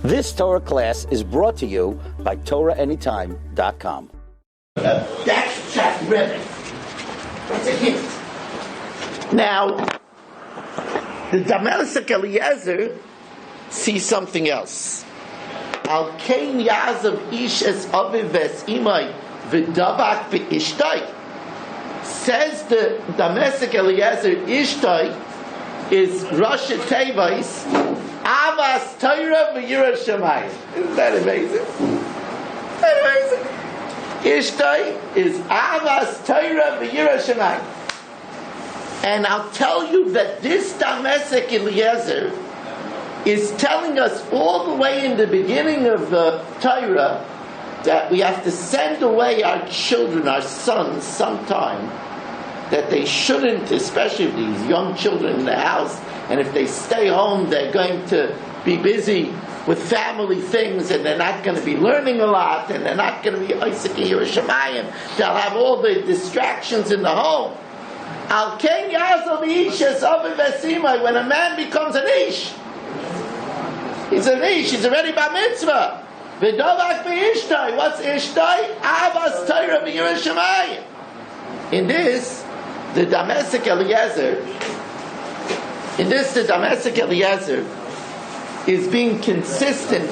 This Torah class is brought to you by TorahAnytime.com. That's Jack Rebbe. That's a hint. Now, the Damelesek Eliezer sees something else. Al Kain Yazav Ish Es Aviv Ves Imai V'Davak V'Ishtai. Says the Damelesek Eliezer, Ishtai is Rosh Tevais Avas Torah V'Yira Shamayim. Isn't that amazing? Isn't that amazing? Ishtai is Avas Torah V'Yira Shamayim. And I'll tell you that this Damelesek Eliezer is telling us all the way in the beginning of the Torah that we have to send away our children, our sons, sometime, that they shouldn't, especially these young children in the house, and if they stay home, they're going to be busy with family things, and they're not going to be learning a lot, and they're not going to be Isaac and Yerushalayim. They'll have all the distractions in the home. Al Ken Yazal Ish Es Aviv Esimai. When a man becomes an Ish, he's an Ish. He's already Bar Mitzvah. V'Davak V'Ishtai. What's Ishtai? Avas Torah V'Yerushalayim. In this, the Damelesek Eliezer is being consistent.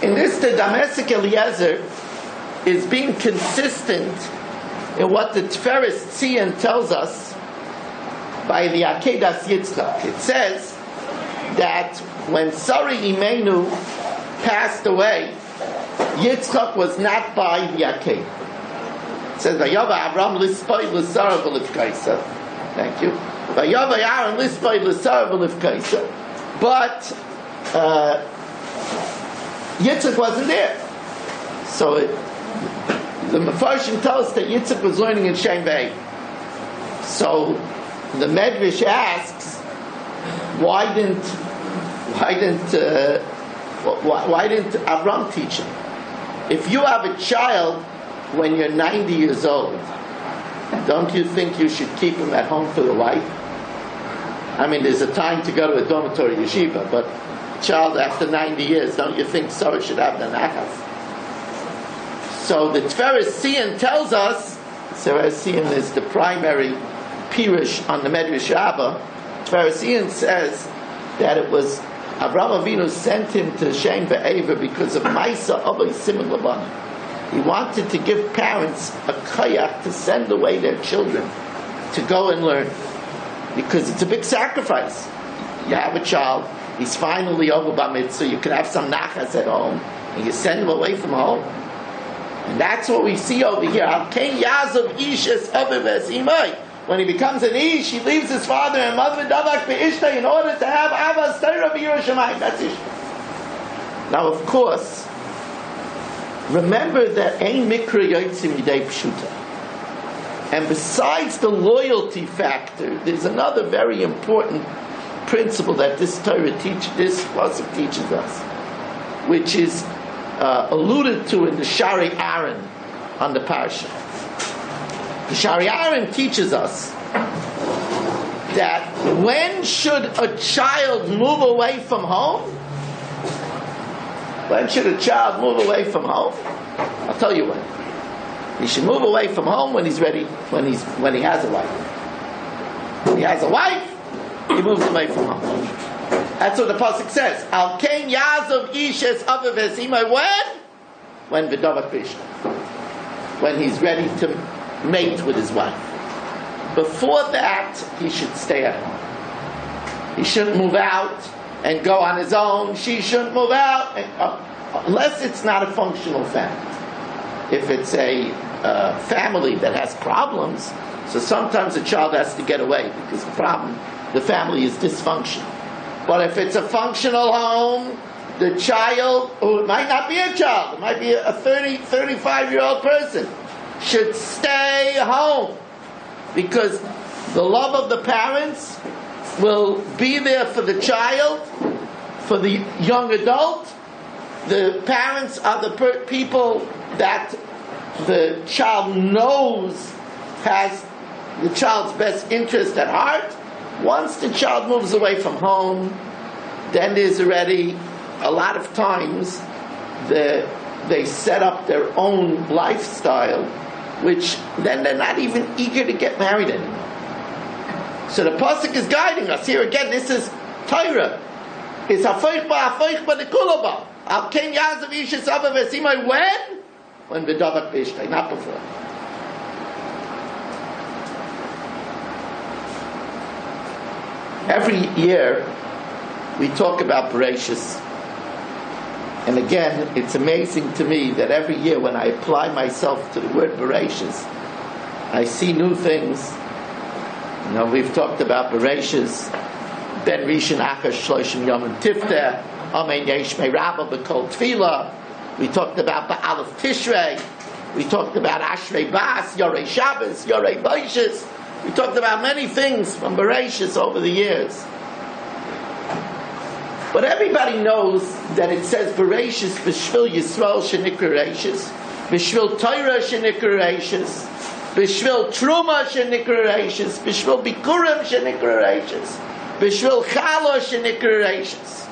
In this, the Damelesek Eliezer is being consistent in what the Tiferes Tzion tells us by the Akedas Yitzchak. It says that when Sari Imenu passed away, Yitzchak was not by the Akedah. It says, Vayava Avram Lispay L'Sara V'Livkaisa. Thank you. Vayava Aaron Lispay L'Sara V'Livkaisa. But Yitzchak wasn't there. So the Mefarshim tell us that Yitzchak was learning in Shem V'Ei. So the Medrash asks, why didn't Avram teach him? If you have a child when you're 90 years old, don't you think you should keep him at home for the wife? I mean, there's a time to go to a dormitory yeshiva, but child after 90 years, don't you think Sarah should have the nachas? So the Tiferes Tzion tells us, Tiferes Tzion is the primary Pirush on the Medrash Rabbah. Tiferes Tzion says that it was Avraham Avinu sent him to Shem Ve'eva because of Maisa Avay Simon Laban. He wanted to give parents a kayak to send away their children to go and learn, because it's a big sacrifice. You have a child, he's finally over bar mitzvah, you can have some nachas at home, and you send him away from home. And that's what we see over here. When he becomes an ish, he leaves his father and mother in order to have Avas Torah B'Yerushalayim. That's ish. Now, of course, remember that ein mikra yotzim yidei pshuta. And besides the loyalty factor, there's another very important principle that this pasuk teaches us, which is alluded to in the Shari Aaron on the parasha. The Shari Aaron teaches us that when should a child move away from home? When should a child move away from home? I'll tell you when. He should move away from home when he's ready, when he has a wife. When he has a wife, he moves away from home. That's what the pasuk says. Al Kain Yazov Ish Es Aviv Esimai. When V'Davak V'Ishtai. When he's ready to mate with his wife. Before that, he should stay at home. He shouldn't move out and go on his own. She shouldn't move out, unless it's not a functional family. If it's a family that has problems, so sometimes the child has to get away because the family is dysfunctional. But if it's a functional home, the child, or it might not be a child, it might be a 30, 35-year-old person, should stay home, because the love of the parents will be there for the child, for the young adult. The parents are the people that the child knows has the child's best interest at heart, Once the child moves away from home, then there's already a lot of times they set up their own lifestyle, which then they're not even eager to get married anymore. So the pasuk is guiding us here again. This is Torah. It's hafoich ba the kulaba. Al ken yazav ishis ava v'simai when v'davak v'ishtay, not before. Every year we talk about Braishis. And again, it's amazing to me that every year when I apply myself to the word Braishis, I see new things. You know, we've talked about Braishis, Ben Rishon Achash Shloshim Yom Tifteh, Amen Yeshmei Rabba B'Kol Tefillah. We talked about Ba'alef Tishrei. We talked about Ashrei Bas, Yorei Shabbos, Yorei Braishis. We talked about many things from Braishis over the years. But everybody knows that it says Braishis B'Shvil Yisrael Shenikra Reishis, B'Shvil Torah Shenikra Reishis, B'Shvil Truma Shenikra Reishis, B'Shvil Bikurim Shenikra Reishis, B'Shvil Chala Shenikra Reishis.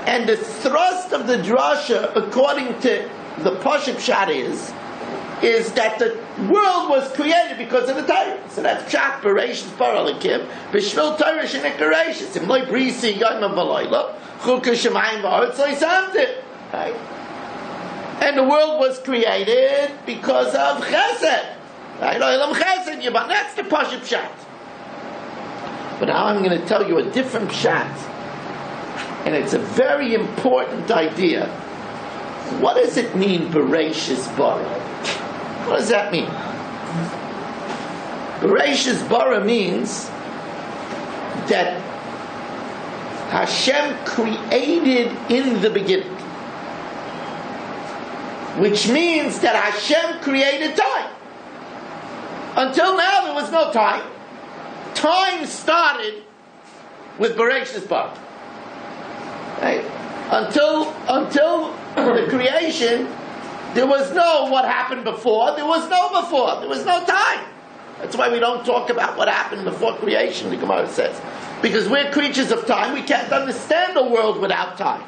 And the thrust of the drasha, according to the Pashup Pshat, is that the world was created because of the Torah. So that's Pshat, Braishis Bara L'Kim, B'Shvil Torah Shenikra Reishis, Im Loi Brisi Yom V'Layla, Chukah Shemayim V'Aretz Lo Yisamtim. Right? And the world was created because of Chesed. Right? Olam Chesed Yibam. That's the Pashup Pshat. But now I'm going to tell you a different Pshat. And it's a very important idea. What does it mean, Braishis Bara? What does that mean? Braishis Bara means that Hashem created in the beginning. Which means that Hashem created time. Until now there was no time. Time started with Braishis Bara. Right? Until the creation, there was no what happened before. There was no before. There was no time. That's why we don't talk about what happened before creation, the Gemara says. Because we're creatures of time. We can't understand the world without time.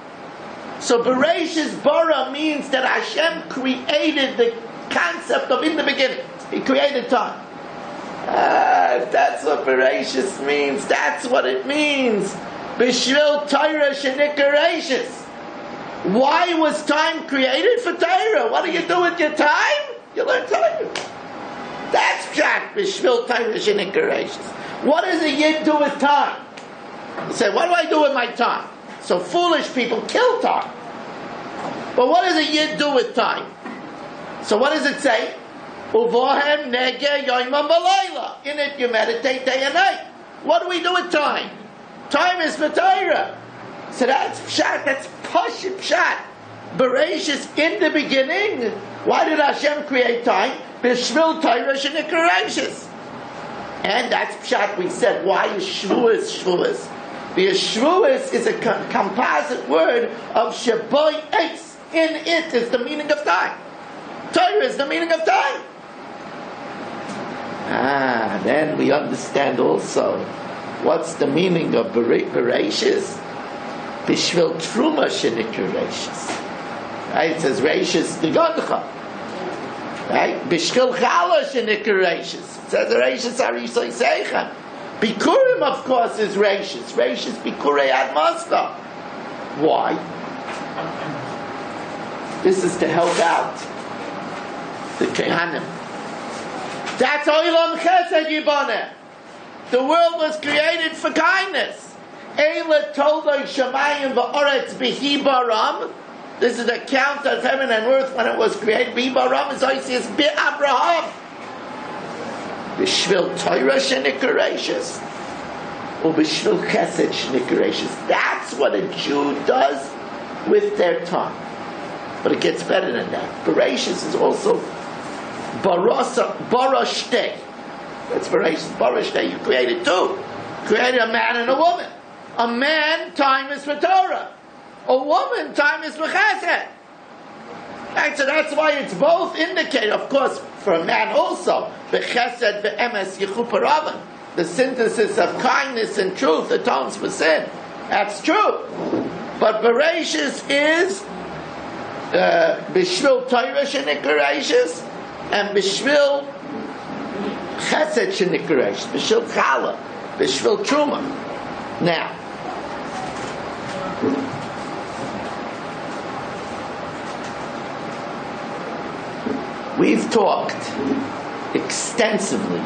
So Braishis Bara means that Hashem created the concept of in the beginning. He created time. If that's what Braishis means, that's what it means. B'Shvil Torah Shenikra Reishis. Why was time created? For Torah. What do you do with your time? You learn Torah. That's Pshat, B'Shvil Torah Shenikra Reishis. What does a Yid do with time? You say, what do I do with my time? So foolish people kill time. But what does a Yid do with time? So what does it say? Uvohem nege yoimam v'layla. In it you meditate day and night. What do we do with time? Time is for Torah. So that's Pshat, that's Pashup Pshat. Braishis in the beginning. Why did Hashem create time? B'Shvil Torah Shenikra Reishis. And that's Pshat, we said. Why is Shvuas? Because Shvuas is a composite word of Shaboy Eis. In it is the meaning of time. Torah is the meaning of time. Then we understand also what's the meaning of Braishis. B'Shvil Truma Shenikra Reishis. Right? It says Reishis Nigodcha. Right? B'Shvil Chala Shenikra Reishis. It says Reishis Arisoi Seichem. Bikurim, of course, is Reishis. Reishis Bikurei Ad Masta. Why? This is to help out the Kehanim. That's Olam Chesed Yiboneh. The world was created for kindness. Eila Toldoi Shamayim V'Oretz B'Hi Baram. This is the count of heaven and earth when it was created. B'Hi Baram is Oisius B'Abraham. B'Shvil Torah Shenikra Reishis. Or B'Shvil Chesed Shenikra Reishis. That's what a Jew does with their time. But it gets better than that. Braishis is also Barashtei. That's Braishis. Barashtei, you created two. You created a man and a woman. A man, time is for Torah. A woman, time is for Chesed. Right, so that's why it's both indicated, of course, for a man also. B'Chesed, B'Emes, Yichu Paravan. the synthesis of kindness and truth atones for sin. That's true. But Braishis is Bishvil Torah shenikra Braishis and Bishvil Chesed shenikra Braishis, Bishvil Chala, Bishvil Truma. Now, we've talked extensively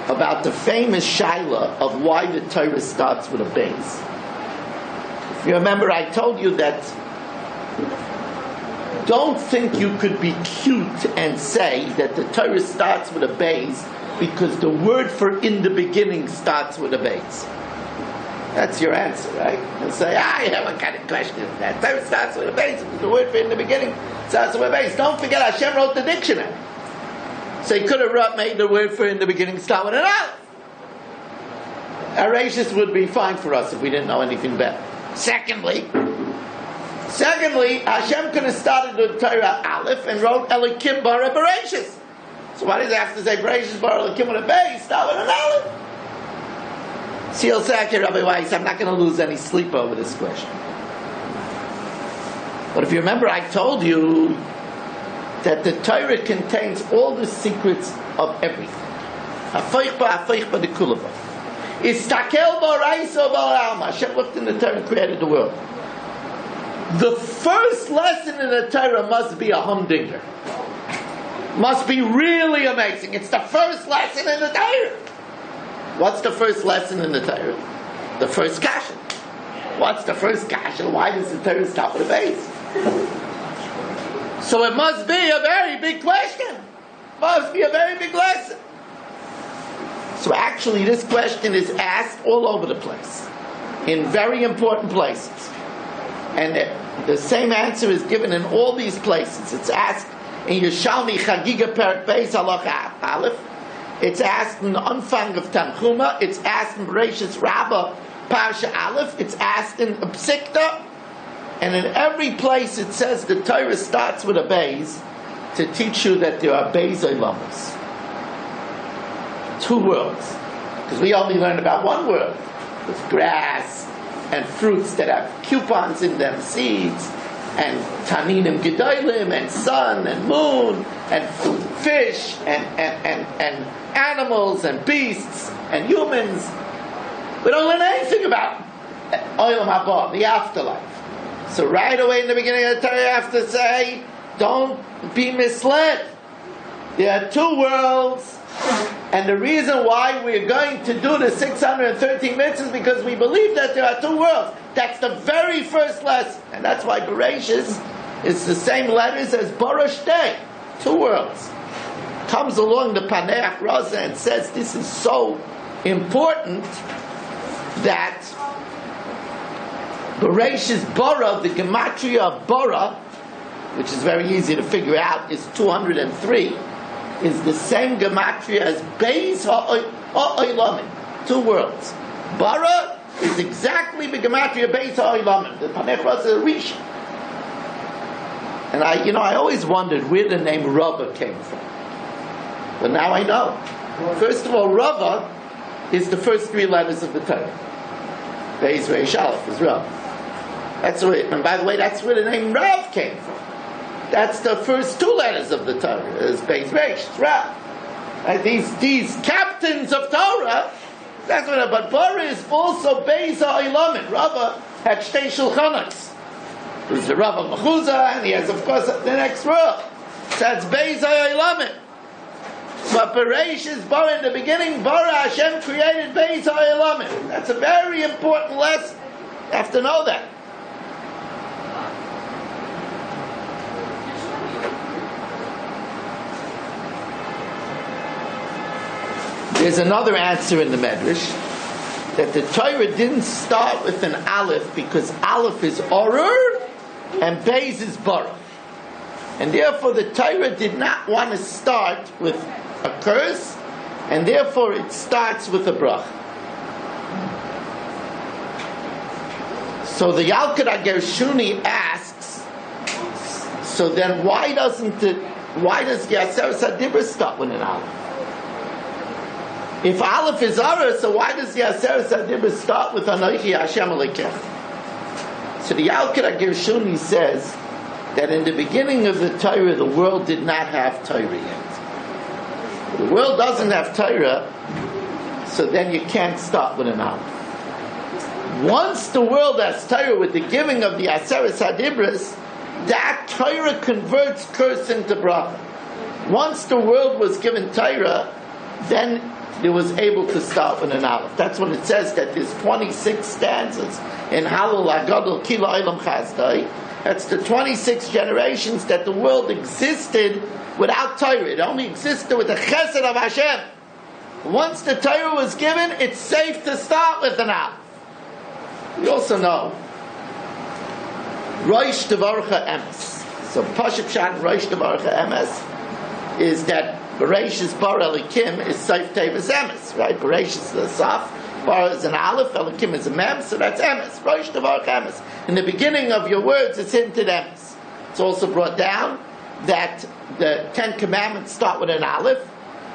about the famous shaila of why the Torah starts with a base. If you remember, I told you that don't think you could be cute and say that the Torah starts with a base because the word for in the beginning starts with a base. That's your answer, right? You'll say, what kind of question is that? Torah starts with a base because the word for in the beginning starts with a base. Don't forget Hashem wrote the dictionary. So he could have made the word for in the beginning start with an aleph. Braishis would be fine for us if we didn't know anything better. Secondly, Hashem could have started the Torah aleph and wrote Elikim bara Braishis. So why does it have to say Braishis bara Elikim with a base? Start with an aleph. So you'll say, okay, Rabbi Weiss, I'm not going to lose any sleep over this question. But if you remember, I told you that the Torah contains all the secrets of everything. Hashem looked in the Torah and created the world. The first lesson in the Torah must be a humdinger. Must be really amazing. It's the first lesson in the Torah. What's the first lesson in the Torah? The first kasha. What's the first kasha? Why does the Torah start with a base? So it must be a very big question. Must be a very big lesson. So actually this question is asked all over the place. In very important places. And the same answer is given in all these places. It's asked in Yerushalmi Chagiga Perek Beis Halacha Aleph. It's asked in the Anfang of Tanchuma. It's asked in Braishis Rabbah Parsha Aleph. It's asked in Psikta. And in every place it says the Torah starts with a beis to teach you that there are beis olamas. Two worlds. Because we only learn about one world. With grass and fruits that have coupons in them, seeds, and taninim gedolim, and sun, and moon, and fish, and animals, and beasts, and humans. We don't learn anything about Olam Haba, the afterlife. So right away in the beginning of the Torah you have to say, don't be misled. There are two worlds, and the reason why we're going to do the 613 mitzvahs is because we believe that there are two worlds. That's the very first lesson. And that's why Braishis is the same letters as Barash Day. Two worlds. Comes along the Paneach Raza and says this is so important that Braishis Bara, the gematria of Bara, which is very easy to figure out, is 203, is the same gematria as Beis Ha'olamim, two worlds. Bara is exactly the gematria Beis Ha'olamim. The Panech Raza is Rishon. And I always wondered where the name Rava came from. But now I know. First of all, Rava is the first three letters of the Torah. Beis Reish Aleph is Rav. That's where, and by the way, that's where the name Rav came from. That's the first two letters of the Torah. Is Beis Reish, it's Rav. And these captains of Torah, that's what. But Bara is also Beis Ha'olamim. Rava had Shtei Shulchanos. There's the Rav of Mechuzah, and he has, of course, the next Rav. So that's Beis Ha'olamim. But Braishis Bara, in the beginning, Bara Hashem created Beis Ha'olamim. That's a very important lesson. You have to know that. There's another answer in the Medrash that the Torah didn't start with an Aleph because Aleph is Orur and Beis is Bara. And therefore the Torah did not want to start with a curse, and therefore it starts with a bracha. So the Yalkut HaGershuni asks, so then why does Yaser Sadibra start with an Aleph? If Aleph is Ara, so why does the Aseret HaDibros start with Anochi Hashem Elokecha? So the Yalkut HaGershuni says that in the beginning of the Torah, the world did not have Torah yet. The world doesn't have Torah, so then you can't start with an Aleph. Once the world has Torah with the giving of the Aseret HaDibros, that Torah converts curse into bracha. Once the world was given Torah, then it was able to start with an Aleph. That's when it says that there's 26 stanzas in Halal Agadol Kila Olam Chazdai. That's the 26 generations that the world existed without Torah. It only existed with the Chesed of Hashem. Once the Torah was given, it's safe to start with an Aleph. We also know Rosh Devarcha Emes. So Pashup Shat Rosh Devarcha Emes is that Braishis Bar Elikim is Seif Tevis Emes, right? Braishis is a Saf, Bar is an Aleph, Elikim is a Mem, so that's Emes. Rosh Devarcha Emes. In the beginning of your words, it's hinted Emes. It's also brought down that the 10 Commandments start with an Aleph.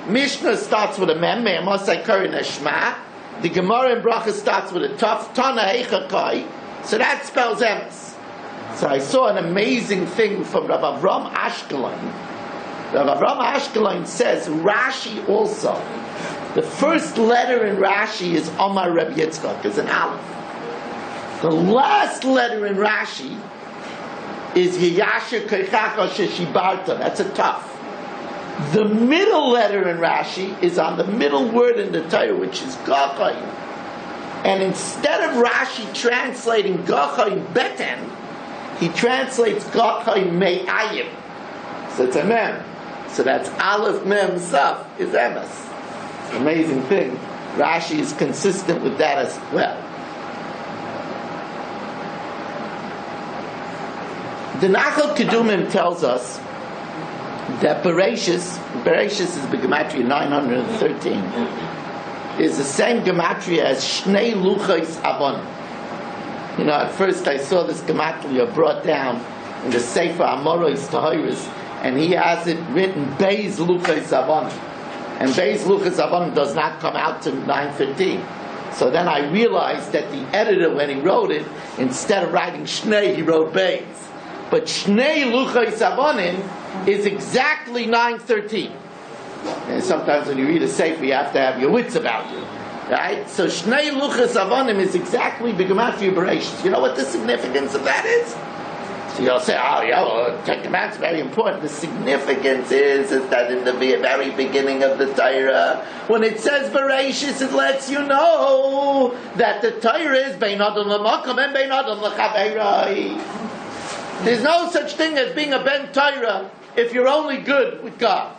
Mishnah starts with a Mem, Me'amosai Kari Neshma. The Gemara in Bracha starts with a Taf, Tana Heicha Kai. So that spells Emes. So I saw an amazing thing from Rav Avram Ashkelon. Rav Avram Ashkelon says Rashi also. The first letter in Rashi is Omar Reb Yitzchak, is an Aleph. The last letter in Rashi is Yeyasher Keichach Sheshibarta. That's a Taf. The middle letter in Rashi is on the middle word in the Torah, which is Gachayim. And instead of Rashi translating Gachayim Beten, he translates Gachayim Me'ayim. So it's a Mem. So that's Aleph Mem Saf is Emes. Amazing thing. Rashi is consistent with that as well. The Nachal Kedumim tells us that Braishis is the gematria 913, is the same gematria as Shnei Luchos Avon. You know, at first I saw this gematria brought down in the Sefer Amoros Tahiris, and he has it written Beis Luchos Avon, and Beis Luchos Avon does not come out to 915. So then I realized that the editor, when he wrote it, instead of writing Shnei, he wrote Beis. But Shnei Luchos Avonim is exactly 913. And sometimes when you read a sefer, you have to have your wits about you, right? So Shnei Luchos Avonim is exactly B'gematria Braishis. You know what the significance of that is? So you'll say, oh, yeah, well, Ten Commandments is very important. The significance is that in the very beginning of the Torah, when it says Braishis, it lets you know that the Torah is Bein Adam L'Makom and Bein Adam L'Chaverai. There's no such thing as being a Ben Torah if you're only good with God.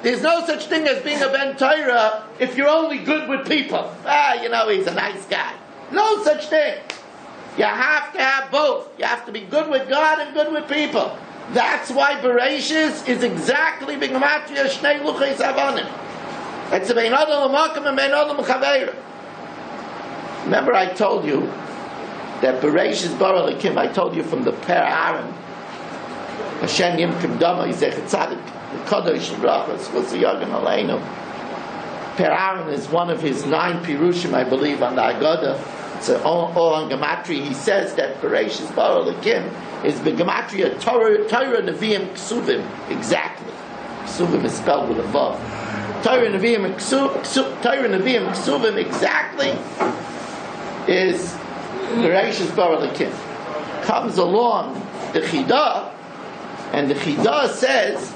There's no such thing as being a Ben Torah if you're only good with people. He's a nice guy. No such thing. You have to have both. You have to be good with God and good with people. That's why Braishis is exactly B'gematria Shnei Luchos Avonim. It's Bein Adam L'Makom and Bein Adam L'Chaveira. Remember I told you that Braishis Bar Elikim, I told you from the Per Aaron, Hashem Yimkim Dama, Yizechet Tzadik, the Kodesh Brachas, Chutz Yagam Aleinu. Per Aaron is one of his 9 Pirushim, I believe, on the Agada. It's all on Gematria. He says that Braishis Bar Elikim is the Gematria Torah Nevi'im Ksuvim, exactly. Ksuvim is spelled with a vav. Torah Nevi'im Ksuvim, exactly, is Braishis Bar Elikim. Comes along the Chidah, and the Chidah says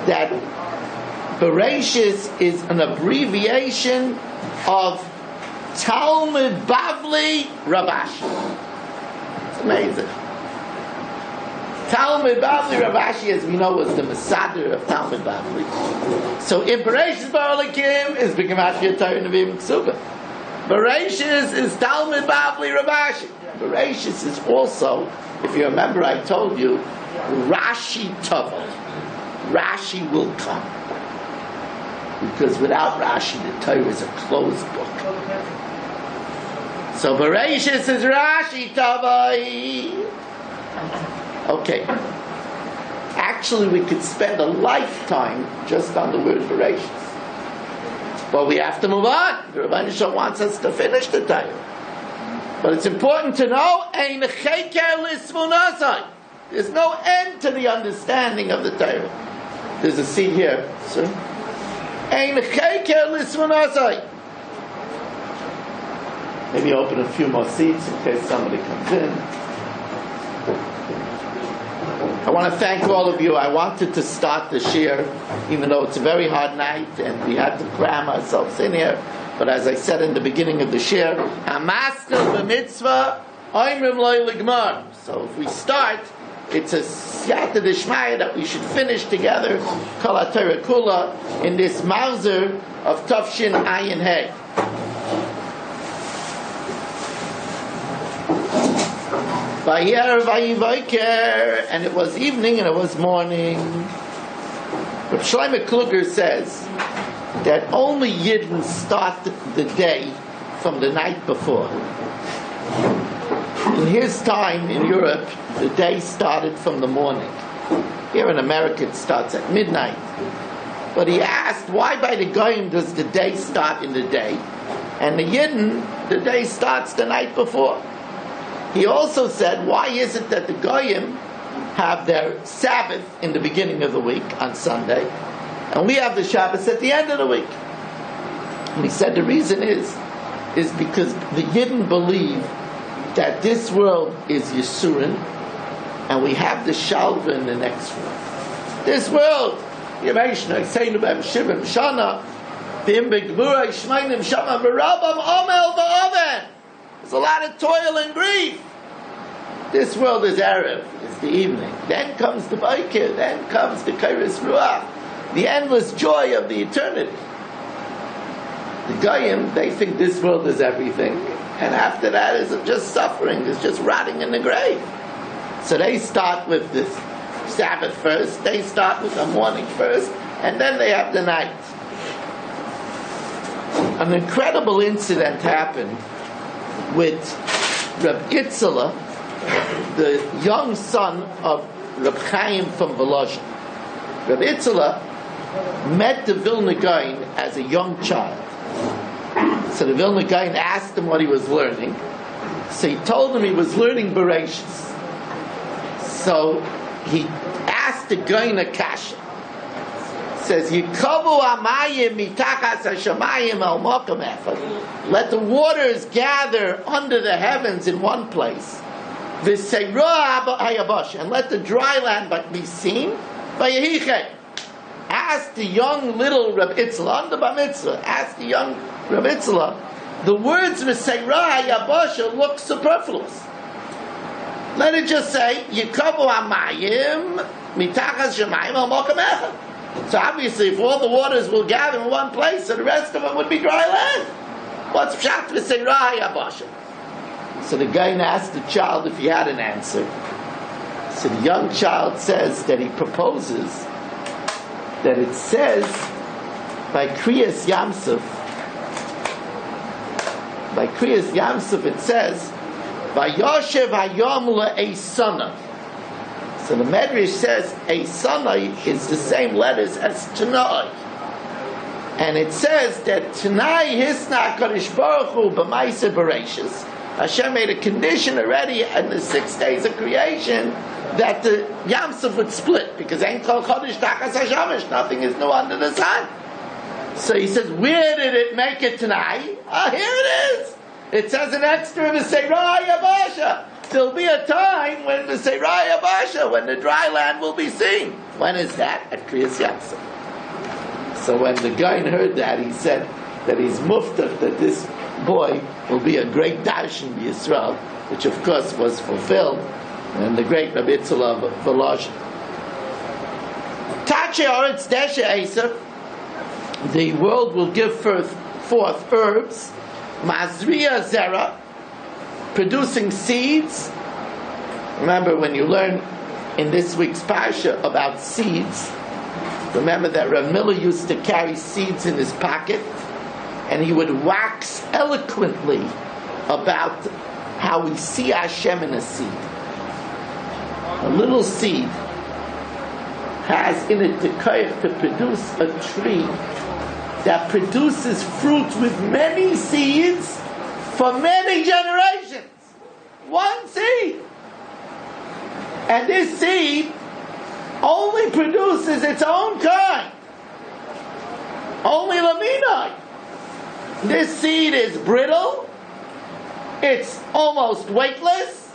that Braishis is an abbreviation of Talmud Bavli Ravashi. It's amazing. Talmud Bavli Ravashi, as we know, was the Masader of Talmud Bavli. So in Braishis Bar Elikim is B'gematria Torah Nevi'im Ksuvim. Braishis is Talmud Bavli Ravashi. Braishis is also, if you remember, I told you, Rashi Tavo. Rashi will come. Because without Rashi, the Torah is a closed book. So Braishis is Rashi Tavo. Okay. Actually, we could spend a lifetime just on the word Braishis. But we have to move on. The Rebbeinu Shalom wants us to finish the Torah. But it's important to know, Ein Cheker Lismunasai. There's no end to the understanding of the Torah. There's a seat here, sir. Ein Cheker Lismunasai. Maybe open a few more seats in case somebody comes in. I want to thank all of you. I wanted to start the shir, even though it's a very hard night and we had to cram ourselves in here. But as I said in the beginning of the shir, Hamaskel b'mitzvah, oimrim loy ligmar. So if we start, it's a siyata d'shmaya that we should finish together, kol ha'torah kula, in this mauzer of Tafshin Ayin Hey. And it was evening and it was morning. Reb Shlomo Kluger says that only Yidden start the day from the night before. In his time in Europe, the day started from the morning. Here in America, it starts at midnight. But he asked, why by the Goyim does the day start in the day? And the Yidden, the day starts the night before. He also said, why is it that the Goyim have their Sabbath in the beginning of the week on Sunday, and we have the Shabbos at the end of the week? And he said the reason is because the Yidden believe that this world is Yisurin, and we have the Shalva in the next world. This world, Yemeshna, Seinu Bem Shivim Shana, Bim Begvura, Ishmainim Shama Barabam Omel Ba'oven. There's a lot of toil and grief. This world is Erev, it's the evening. Then comes the Baikir, then comes the Kairos Ruach, the endless joy of the eternity. The Goyim, they think this world is everything, and after that is just suffering, is just rotting in the grave. So they start with the Sabbath first, they start with the morning first, and then they have the night. An incredible incident happened with Reb Itzela, the young son of Reb Chaim from Volozhin. Reb Itzela met the Vilna Gaon as a young child. So the Vilna Gaon asked him what he was learning. So he told him he was learning Braishis. So he asked the Gaon a kasha. Says, Yikavu amayim mitachas hashamayim al mokum echad. Let the waters gather under the heavens in one place. V'seirah hayabash, and let the dry land be seen. Vayehiche. Ask the young little Reb Itzela, under Bar Mitzvah, ask the young Reb Itzela, the words v'seirah hayabash look superfluous. Let it just say, Yikavu amayim mitachas hashamayim al mokum echad. So obviously, if all the waters will gather in one place, so the rest of them would be dry land. What's pshat v'seirah hayabasha? So the guy asked the child if he had an answer. So the young child says that he proposes that it says by Kriyas Yamsuf. By Kriyas Yamsuf it says by Yoshev Hayom le'eisana. So the Medrash says a Sanai is the same letters as Tanai. And it says that Tanai Hisna Kadosh Baruch Hu b'maaseh Braishis. Hashem made a condition already in the 6 days of creation that the Yamsuf would split, because Ein Kol Chodesh Tachas HaShamesh, nothing is new under the sun. So he says, where did it make it Tanai? Ah, here it is. It says an extra V'seirah Yabasha. There'll be a time when the Seiraya Basha, when the dry land will be seen. When is that? At Kriyas Yamsuf. So when the guy heard that, he said that he's muftach that this boy will be a great darshan in Yisrael, which of course was fulfilled, and the great Rabbi Itzela of Volozhin. Tache Oretz Deshe Esav, the world will give forth herbs, Mazriya Zera, producing seeds. Remember, when you learn in this week's parsha about seeds, remember that Rav Miller used to carry seeds in his pocket, and he would wax eloquently about how we see Hashem in a seed. A little seed has in it the koyach to produce a tree that produces fruit with many seeds for many generations. One seed. And this seed only produces its own kind. Only laminai. This seed is brittle. It's almost weightless.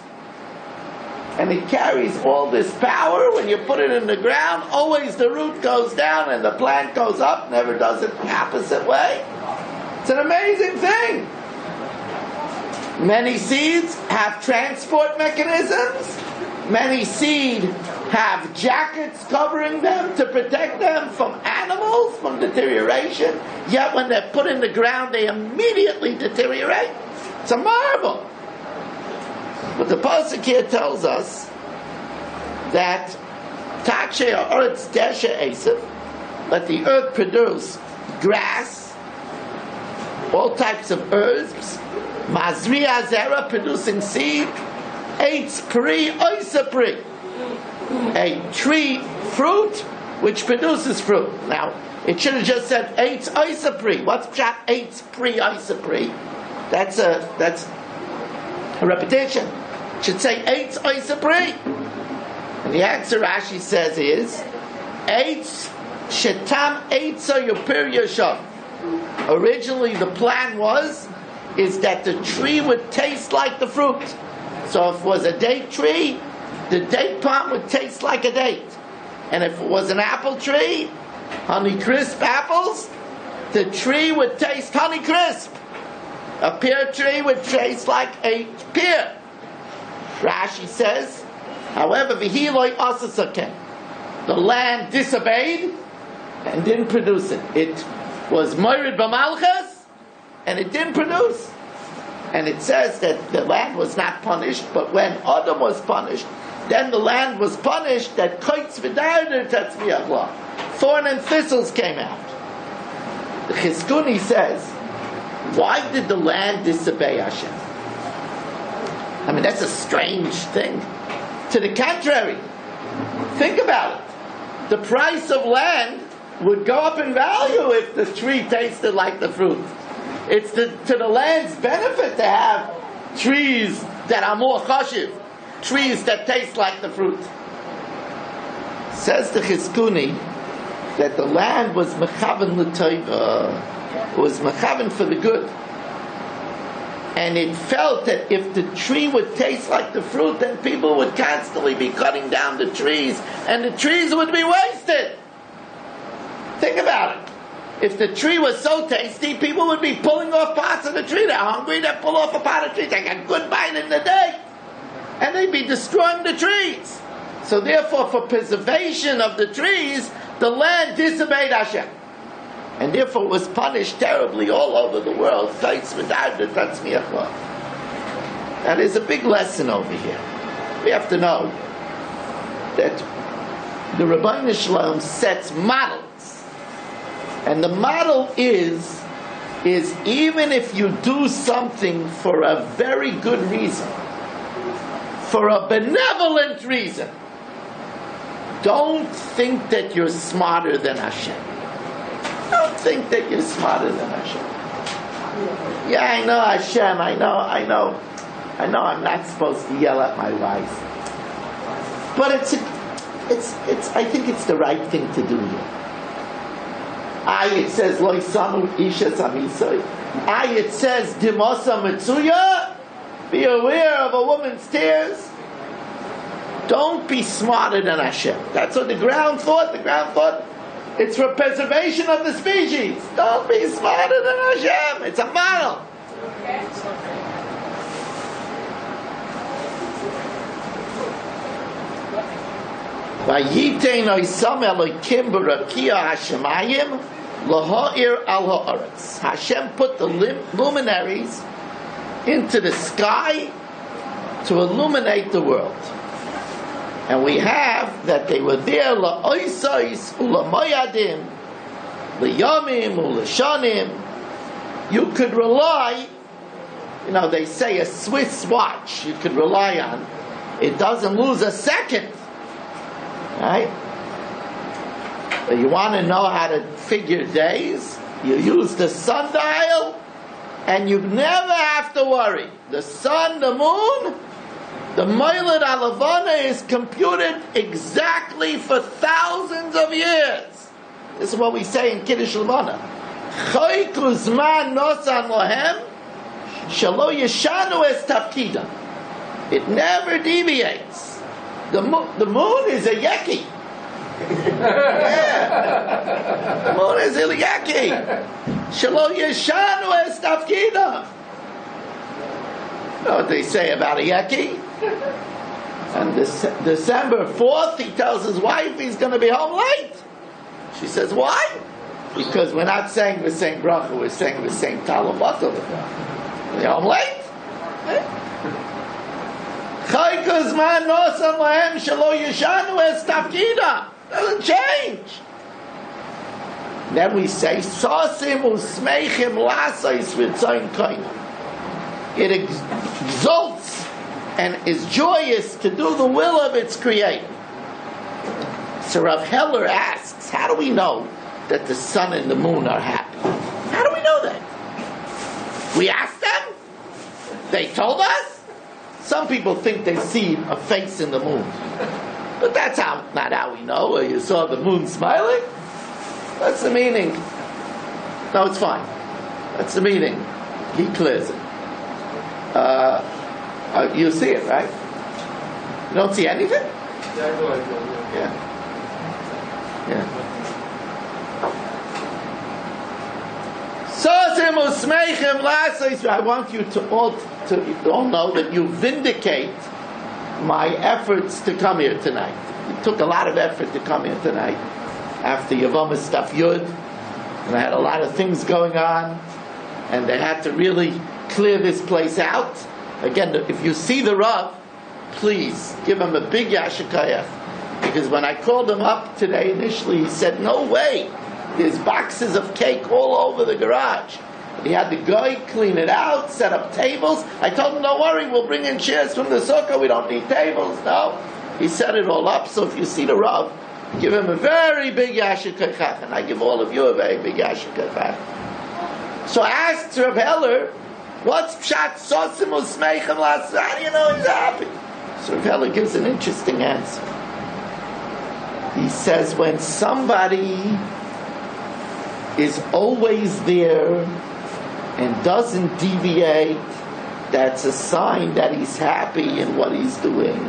And it carries all this power. When you put it in the ground, always the root goes down and the plant goes up. Never does it the opposite way. It's an amazing thing. Many seeds have transport mechanisms. Many seeds have jackets covering them to protect them from animals, from deterioration. Yet when they're put in the ground, they immediately deteriorate. It's a marvel. But the pasuk here tells us that Takshe ha'aretz desha esav, let the earth produce grass, all types of herbs, mazri azera, producing seed, eitz pri oisa pri, a tree fruit which produces fruit. Now it should have just said eitz oisa pri. What's pshat eitz pri oisa pri? That's a repetition. It should say eitz oisa pri. And the answer Rashi says is eitz shetam eitza yupir yashav. Originally the plan is that the tree would taste like the fruit. So if it was a date tree, the date palm would taste like a date. And if it was an apple tree, Honey Crisp apples, the tree would taste Honey Crisp. A pear tree would taste like a pear. Rashi says, however, v'hiloi asasaken, the land disobeyed and didn't produce it. It was moirid b'malchus and it didn't produce. And it says that the land was not punished, but when Adam was punished, then the land was punished that koitz v'darder tatzmiach, thorn and thistles came out. The Chizkuni says, why did the land disobey Hashem? I mean, that's a strange thing. To the contrary, think about it. The price of land would go up in value if the tree tasted like the fruit. It's to the land's benefit to have trees that are more chashiv, trees that taste like the fruit. Says the Chizkuni that the land was mechaven l'toiva, was mechaven for the good. And it felt that if the tree would taste like the fruit, then people would constantly be cutting down the trees, and the trees would be wasted. Think about it. If the tree was so tasty, people would be pulling off parts of the tree. They're hungry, they pull off a part of the tree, they get a good bite in the day, and they'd be destroying the trees. So therefore, for preservation of the trees, the land disobeyed Hashem. And therefore was punished terribly all over the world. Now there's a big lesson over here. We have to know that the Rabbeinu Shalom sets models. And the model is even if you do something for a very good reason, for a benevolent reason, don't think that you're smarter than Hashem. Don't think that you're smarter than Hashem. Yeah, I know Hashem, I know I'm not supposed to yell at my wife. But I think it's the right thing to do here. It says, Lo Isamu Isha Samisai. It says, Dimosa Mitsuya. Be aware of a woman's tears. Don't be smarter than Hashem. That's what the ground thought. The ground thought it's for preservation of the species. Don't be smarter than Hashem. It's a model. Vayitein oisam Elokim b'rakia Hashemayim laha'ir al ha'aretz. Hashem put the luminaries into the sky to illuminate the world. And we have that they were there la'oisais u'la'moyadim l'yamim u'l'shanim. You could rely, they say a Swiss watch you could rely on. It doesn't lose a second. Right? You want to know how to figure days? You use the sundial, and you never have to worry. The sun, the moon, the Moiled Alavana is computed exactly for thousands of years. This is what we say in Kiddush Lavana. Choy kuzman nosan lohem shelo yeshanu es tafkida. It never deviates. The moon is a yeki. Yeah. The moon is a yeki. Shelo yeshanu es tafkida. You know what they say about a yeki? On December 4th, he tells his wife he's going to be home late. She says, why? Because we're not saying the same bracha, we're saying the same talabatul. We're home late. Doesn't change. Then we say, it exalts and is joyous to do the will of its creator. So Rav Heller asks, how do we know that the sun and the moon are happy? How do we know that? We asked them? They told us? Some people think they see a face in the moon. But that's not how we know. You saw the moon smiling? That's the meaning. No, it's fine. That's the meaning. He clears it. You see it, right? You don't see anything? Yeah. I want you to all know that you vindicate my efforts to come here tonight. It took a lot of effort to come here tonight after Yavama Staf Yud, and I had a lot of things going on, and they had to really clear this place out. Again, if you see the Rav, please give him a big yashikayach, because when I called him up today initially, he said, no way, there's boxes of cake all over the garage. He had the guy clean it out, set up tables. I told him, don't worry, we'll bring in chairs from the sukkah, we don't need tables. No, he set it all up. So if you see the Rav, give him a very big yashikayach, and I give all of you a very big yashikayach. So I asked Rav Heller, what's pshat sosim usmeichem las? How do you know he's happy? So Rav Heller gives an interesting answer. He says, when somebody is always there and doesn't deviate, that's a sign that he's happy in what he's doing.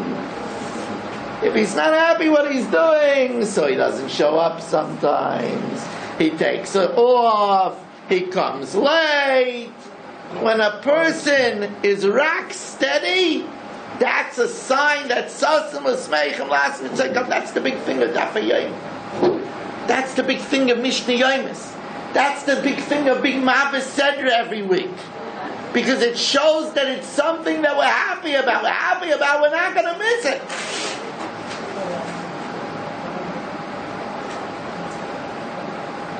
If he's not happy what he's doing, so he doesn't show up sometimes, he takes it off, he comes late. When a person is rock steady, that's a sign that Sasim Usmeichem Lasim. It's like, that's the big thing of Dafayim. That's the big thing of Mishnah Yomis. That's the big thing of being Mabes Sedra every week. Because it shows that it's something that we're happy about. We're happy about, we're not going to miss it.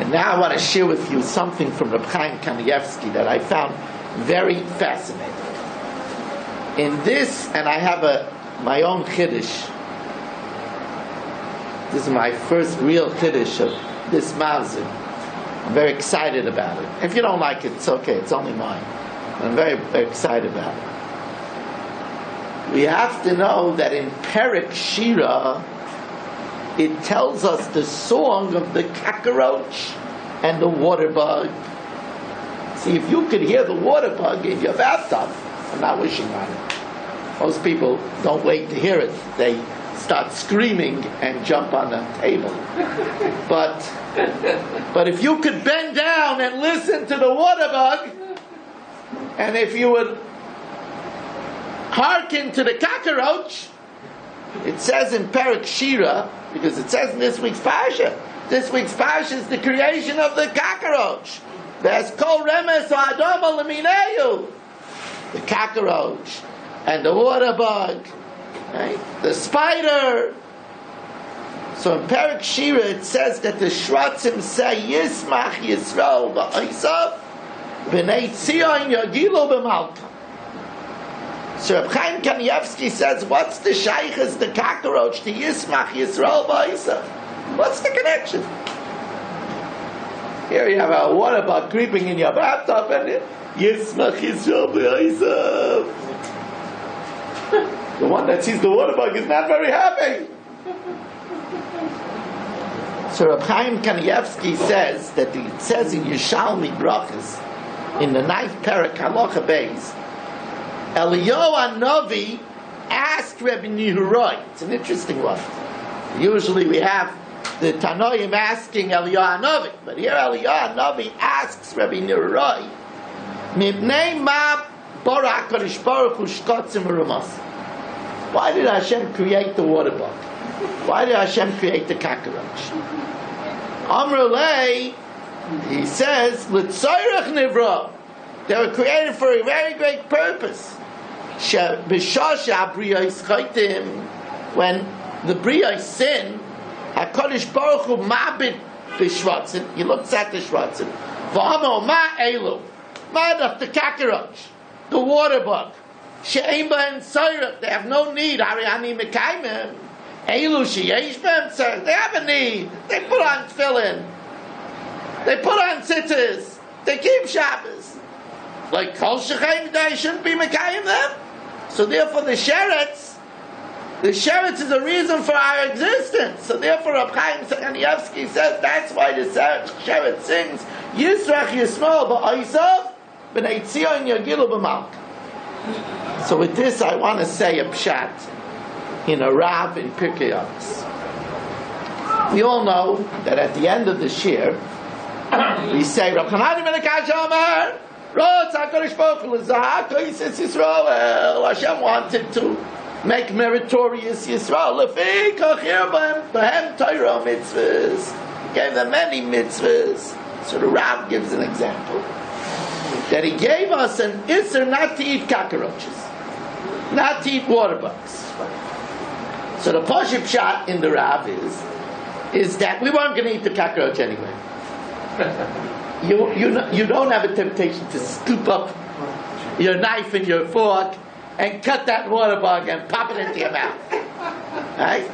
And now I want to share with you something from Reb Chaim Kanievsky that I found very fascinating. In this, and I have my own Chiddush. This is my first real Chiddush of this Mavzim. I'm very excited about it. If you don't like it, it's okay. It's only mine. I'm very, very excited about it. We have to know that in Perek Shira, it tells us the song of the cockroach and the water bug. See, if you could hear the water bug in your bathtub, I'm not wishing on it. Most people don't wait to hear it. They start screaming and jump on the table. But if you could bend down and listen to the water bug, and if you would hearken to the cockroach, it says in Perek Shira, because it says in this week's Parsha, this week's Parsha is the creation of the cockroach. There's kol remes ha'adama l'mineu, the cockroach and the water bug, right? The spider. So in Perek Shira it says that the Shratzim say Yismach Yisrael ba'Isav v'nei Tzion Yagilu b'Malka. So Reb Chaim Kanievsky says, what's the shaychus, the cockroach, to Yismach Yisrael ba'Isav? What's the connection? Here you have a water bug creeping in your bathtub and Yismach Yisrael b'Yosef. The one that sees the water bug is not very happy. So Reb Chaim Kanievsky says that it says in Yishalmi Brachis, in the 9th parak Halacha Beis, Eliyahu Hanavi asked Rebbe Nehurai. It's an interesting one. Usually we have the Tanoim asking Eliyahu Hanavi, but here Eliyahu Hanavi asks Rebbe Nehurai, Mibnei ma bara HaKadosh Baruch Hu shkotzim urumas. Why did Hashem create the water bug? Why did Hashem create the cockroach? Amrulei, he says, L'tzayrach nivra. They were created for a very great purpose. B'shasha briyos chaytim, when the briyos sin, HaKadosh Baruch Hu mabit b'shvatzin. He looks at the shvatzin. V'amo ma elu. Ma'adach, the cockroach, the water bug. She'ein b'hen tzayrach. They have no need. Ariani mekaimim. Elu sheyesh b'hem tzarech. They have a need. They put on tefillin. They put on tzitzis. They keep Shabbos. Like kol shechein, they shouldn't be mekayim them. So therefore the sheretz is a reason for our existence. So therefore Reb Chaim Kanievsky says that's why the sheretz sings Yisrach Yisrael b'Oisav b'nei Tzion Yagilu b'Malka. So with this I want to say a pshat in a Rav in Pirkei Avos. We all know that at the end of the shir, we say, Rav Chanani ben Akash Amar, Rotz HaKadosh Baruch Hu l'zahak Yisrael Yisrael. Hashem wanted to make meritorious Yisrael. Lefi kachir b'hem Torah mitzvahs. He gave them many mitzvahs. So the Rav gives an example. That he gave us an Isser not to eat cockroaches. Not to eat water bugs. So the Pashut shot in the Rav is that we weren't going to eat the cockroach anyway. You don't have a temptation to scoop up your knife and your fork and cut that water bug and pop it into your mouth. Right?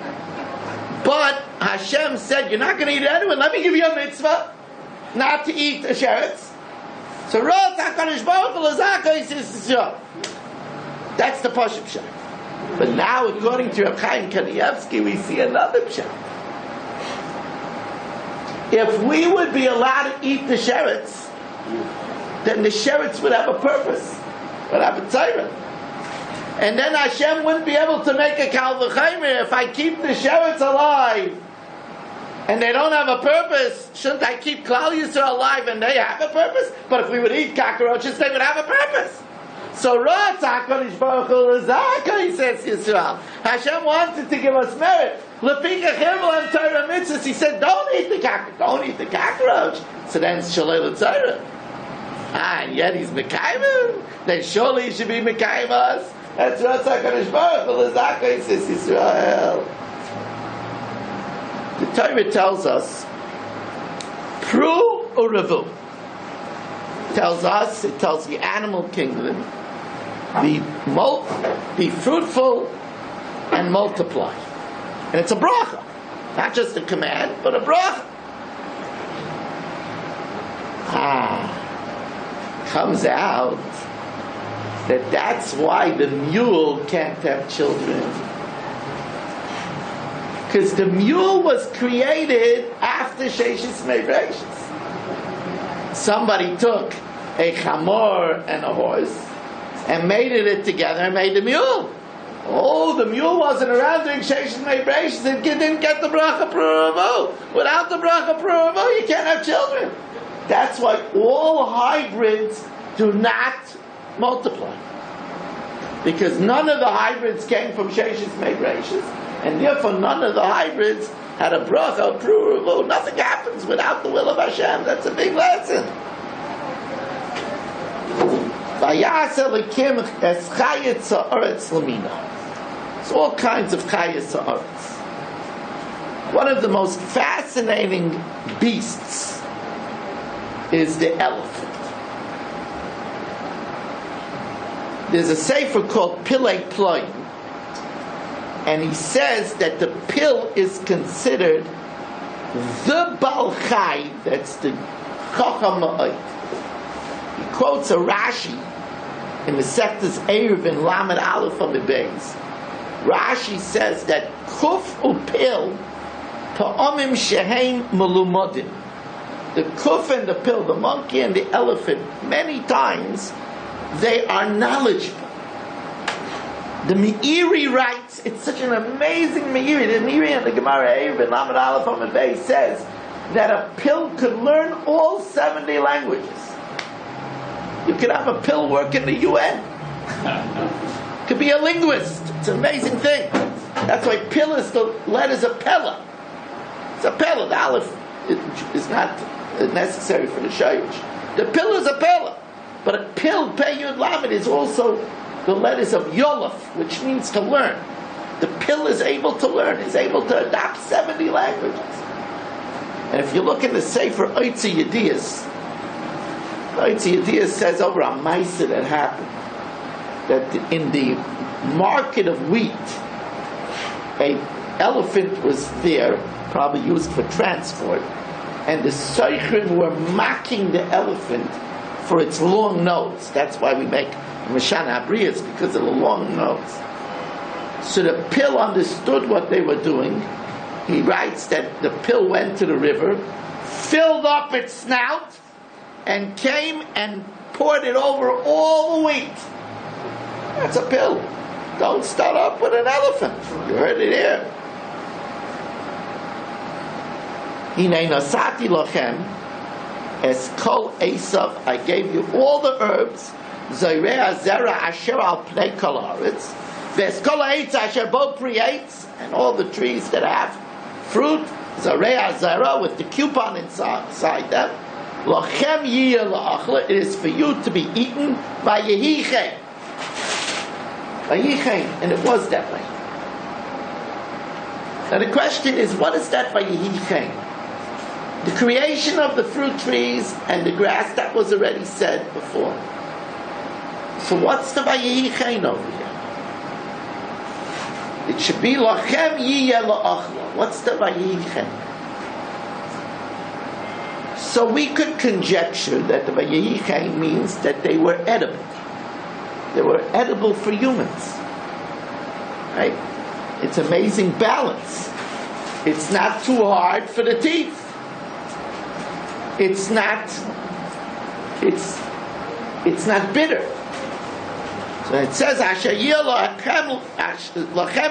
But Hashem said, you're not going to eat it anyway. Let me give you a mitzvah not to eat the sheretz. So Rotz HaKadosh Baruch Hu l'zahak Yisrael. That's the Pashut shot. But now, according to Reb Chaim Kanievsky, we see another pshat. If we would be allowed to eat the sheretz, then the sheretz would have a purpose, would have a tzayra. And then Hashem wouldn't be able to make a kal v'chaymer. If I keep the sheretz alive, and they don't have a purpose, shouldn't I keep Klal Yisrael alive and they have a purpose? But if we would eat cockroaches, they would have a purpose. So Rotz HaKadosh Baruch Hu l'zahak, he says Yisrael. Hashem wanted to give us merit. L'pika chirvel and Torah mitzvahs. He said, don't eat the cockroach. So then it's shalei l'tzayra. And yet he's mekayim. Then surely he should be mekayim us. That's Rotz HaKadosh Baruch Hu l'zahak, he says Yisrael. The Torah tells us, Pru u'revu. It tells the animal kingdom, be fruitful and multiply. And it's a bracha. Not just a command, but a bracha. Comes out that that's why the mule can't have children. Because the mule was created after Sheishis Brashis. Somebody took a chamor and a horse and mated it together and made the mule. Oh, the mule wasn't around during Sheishis Brashis. It didn't get the bracha pru'avo. Without the bracha pru'avo, you can't have children. That's why all hybrids do not multiply. Because none of the hybrids came from Sheishis Brashis, and therefore none of the hybrids had a bracha pru'avo. Nothing happens without the will of Hashem. That's a big lesson. It's all kinds of chayes ha'aretz. One of the most fascinating beasts is the elephant. There's a sefer called Pilei Ployim, and he says that the pill is considered The Baal Chai, that's the Chacham Ma'od, he quotes a Rashi in the Sectus Erev in Lamed Aleph on the base. Rashi says that Kuf Upil Pa'omim Shehein Melumodim. The Kuf and the Pil, the monkey and the elephant, many times they are knowledgeable. The Meiri writes, it's such an amazing Meiri. The Meiri and the Gemara Erev in Lamed Aleph on the base says that a Pil could learn all 70 languages. You could have a Pil work in the UN. Could be a linguist. It's an amazing thing. That's why Pil is the letters of Pella. It's a Pella. The Aleph is not necessary for the Shayish. The Pil is a Pella. But a Pil, Pei Yud Lamed, is also the letters of Yolaf, which means to learn. The Pil is able to learn, is able to adopt 70 languages. And if you look in the Sefer Oitzi Yediyas, Oitzi Yediyas says over a Maisa that happened, that in the market of wheat, a elephant was there, probably used for transport, and the Seichrim were mocking the elephant for its long nose. That's why we make Mashana Abriyas, because of the long nose. So the Pil understood what they were doing. He writes that the Pil went to the river, filled up its snout, and came and poured it over all the wheat. That's a Pil. Don't start up with an elephant. You heard it here. Hinei nasati lochem es kol esav. I gave you all the herbs. Zorea zera asher al pnei kol haaretz. Ves kol ha'etz asher bo pri eitz, and all the trees that have fruit. Zorea zera, with the coupon inside them. Lochem yiyeh la'achla. It is for you to be eaten by Yehichen. And it was that way. Now the question is, what is that Vayehichen? The creation of the fruit trees and the grass, that was already said before. So what's the Vayehichen over here? It should be Lachem Yiyeh La'achla. What's the Vayehichen? So we could conjecture that the Vayehichen means that they were edible. They were edible for humans. Right? It's amazing balance. It's not too hard for the teeth. It's not bitter. So it says Asher Lachem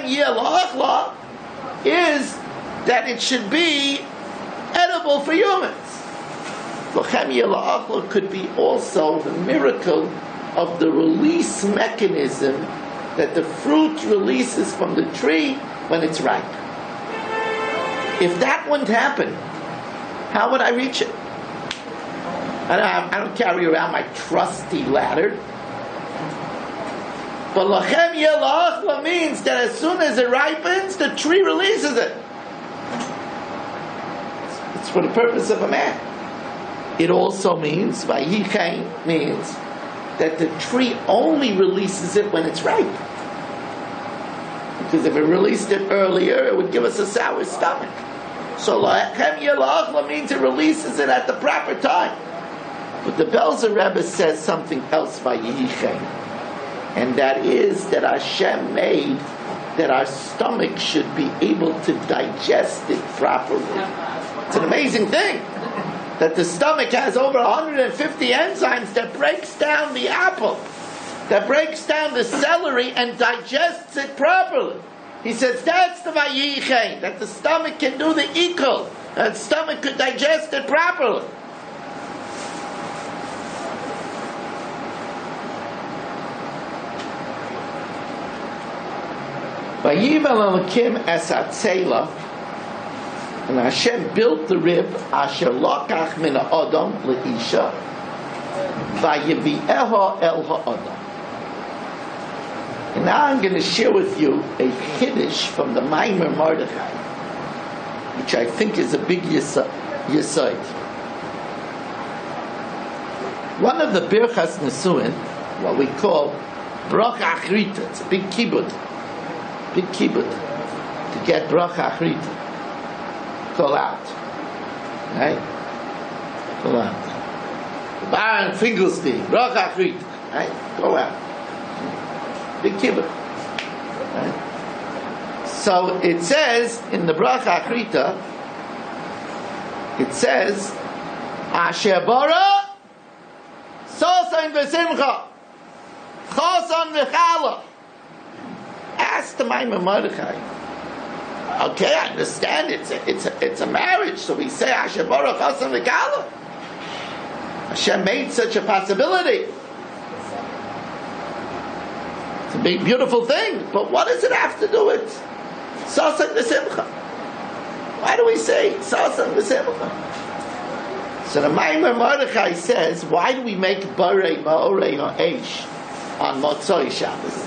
Yeh La'achla is that it should be edible for humans. Lachem Yeh La'achla could be also the miracle of the release mechanism that the fruit releases from the tree when it's ripe. If that wouldn't happen, how would I reach it? I don't carry around my trusty ladder. But Lachem Yeh La'achla means that as soon as it ripens, the tree releases it. It's for the purpose of a man. It also means, Vayehichen means, that the tree only releases it when it's ripe. Because if it released it earlier, it would give us a sour stomach. So Lachem Yeh La'achla means it releases it at the proper time. But the Belzer Rebbe says something else by Vayehichen, and that is that Hashem made that our stomach should be able to digest it properly. It's an amazing thing that the stomach has over 150 enzymes that breaks down the apple, that breaks down the celery and digests it properly. He says that's the Vayehichen, that the stomach can do the ikol, that the stomach could digest it properly. Vayivel Elokim es hatzela, and Hashem built the rib asher lokach min ha'adam leisha vayivieha el ha'adam. And now I'm going to share with you a chiddush from the Maimer Mordechai, which I think is a big yesod. One of the Birchas Nesuin, what we call bracha achrita, it's a big kibbut to get bracha achrita, call out. Right? Go out. Baron Finkelstein, Bracha Achrita. Right? Go out. Big kibbutz. Right? So it says in the Bracha Achrita, it says, Asher bara sosan v'simcha chosan v'chala. Ask the Maimon Mordechai. Okay, I understand it's a marriage, so we say Asher bara chosan v'chala. Hashem made such a possibility. It's a big, beautiful thing, but what does it have to do with sosan v'simcha? Why do we say sosan v'simcha? So the Maimon Mordechai says, why do we make Borei Ma'orei or Eish on Motzoi Shabbos?